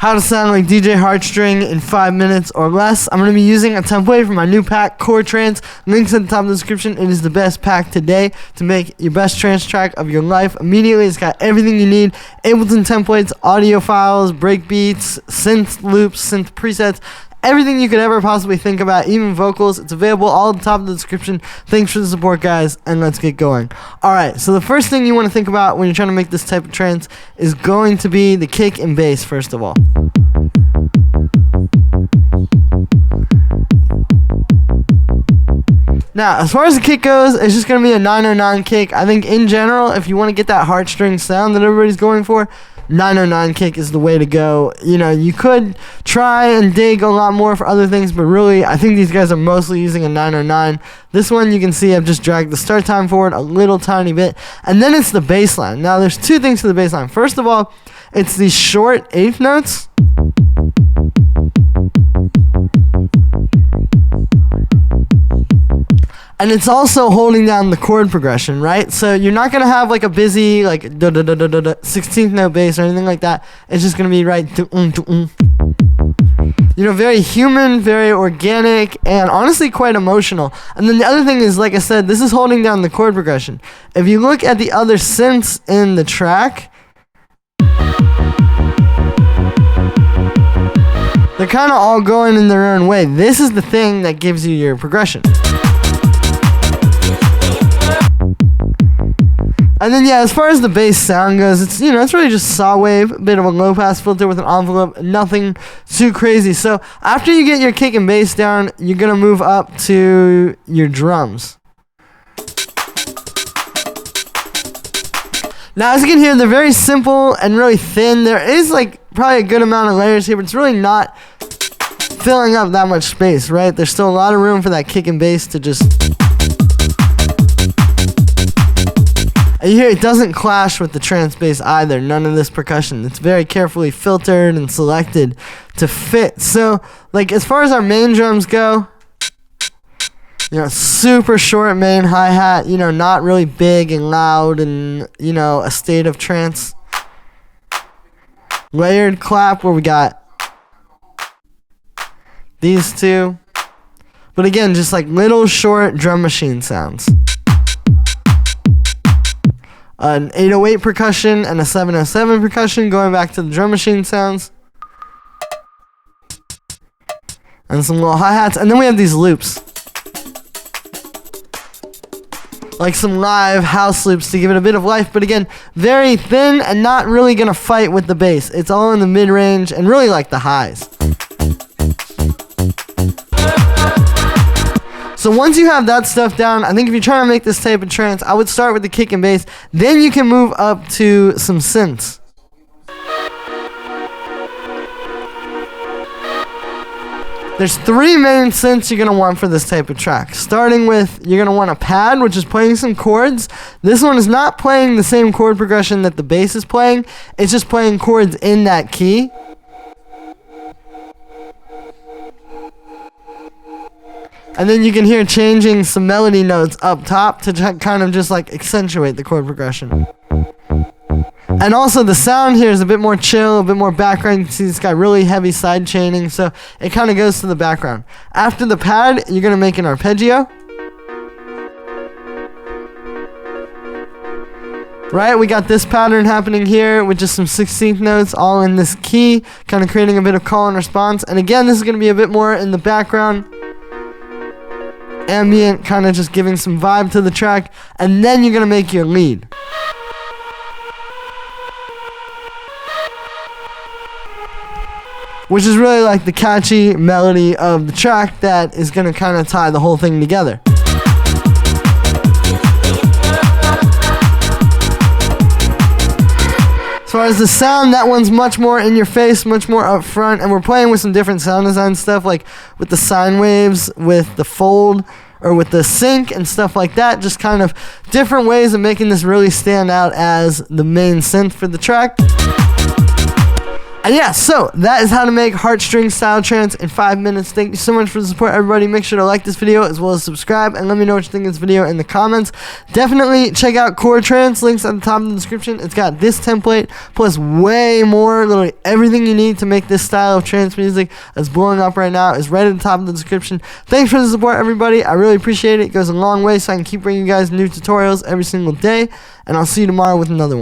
how to sound like DJ Heartstring in 5 minutes or less. I'm going to be using a template from my new pack, Core Trance. Links at the top of the description. It is the best pack today to make your best trance track of your life. Immediately, it's got everything you need. Ableton templates, audio files, breakbeats, synth loops, synth presets, everything you could ever possibly think about, even vocals. It's available all at the top of the description. Thanks for the support, guys, and let's get going. Alright, so the first thing you want to think about when you're trying to make this type of trance is going to be the kick and bass, first of all. Now, as far as the kick goes, it's just going to be a 909 kick. I think in general, if you want to get that heartstring sound that everybody's going for, 909 kick is the way to go. You know, you could try and dig a lot more for other things, but really, I think these guys are mostly using a 909. This one, you can see I've just dragged the start time forward a little tiny bit. And then it's the bass line. Now, there's two things to the bass line. First of all, it's these short eighth notes. And it's also holding down the chord progression, right? So you're not going to have like a busy, like, 16th note bass or anything like that. It's just going to be right, you know, very human, very organic, and honestly quite emotional. And then the other thing is, like I said, this is holding down the chord progression. If you look at the other synths in the track, they're kind of all going in their own way. This is the thing that gives you your progression. And then, yeah, as far as the bass sound goes, it's, you know, it's really just saw wave, a bit of a low pass filter with an envelope, nothing too crazy. So after you get your kick and bass down, you're going to move up to your drums. Now, as you can hear, they're very simple and really thin. There is, like, probably a good amount of layers here, but it's really not filling up that much space, right? There's still a lot of room for that kick and bass to just... And you hear it doesn't clash with the trance bass either, none of this percussion. It's very carefully filtered and selected to fit. So, like, as far as our main drums go, you know, super short main hi-hat, you know, not really big and loud and, you know, a state of trance. Layered clap where we got these two. But again, just like little short drum machine sounds. An 808 percussion and a 707 percussion, going back to the drum machine sounds. And some little hi-hats. And then we have these loops. Like some live house loops to give it a bit of life. But again, very thin and not really going to fight with the bass. It's all in the mid-range and really like the highs. So once you have that stuff down, I think if you're trying to make this type of trance, I would start with the kick and bass. Then you can move up to some synths. There's three main synths you're going to want for this type of track. Starting with, you're going to want a pad, which is playing some chords. This one is not playing the same chord progression that the bass is playing. It's just playing chords in that key. And then you can hear changing some melody notes up top to kind of just like accentuate the chord progression. And also the sound here is a bit more chill, a bit more background. You can see it's got really heavy side chaining, so it kind of goes to the background. After the pad, you're going to make an arpeggio. Right, we got this pattern happening here with just some 16th notes all in this key, kind of creating a bit of call and response. And again, this is going to be a bit more in the background. Ambient, kind of just giving some vibe to the track, and then you're going to make your lead. Which is really like the catchy melody of the track that is going to kind of tie the whole thing together. As far as the sound, that one's much more in your face, much more up front, and we're playing with some different sound design stuff, like with the sine waves, with the fold, or with the sync and stuff like that. Just kind of different ways of making this really stand out as the main synth for the track. And yeah, so that is how to make Heartstring style trance in 5 minutes. Thank you so much for the support, everybody. Make sure to like this video as well as subscribe, and let me know what you think of this video in the comments. Definitely check out Core Trance, links at the top of the description. It's got this template plus way more, literally everything you need to make this style of trance music that's blowing up right now is right at the top of the description. Thanks for the support, everybody. I really appreciate it. It goes a long way so I can keep bringing you guys new tutorials every single day, and I'll see you tomorrow with another one.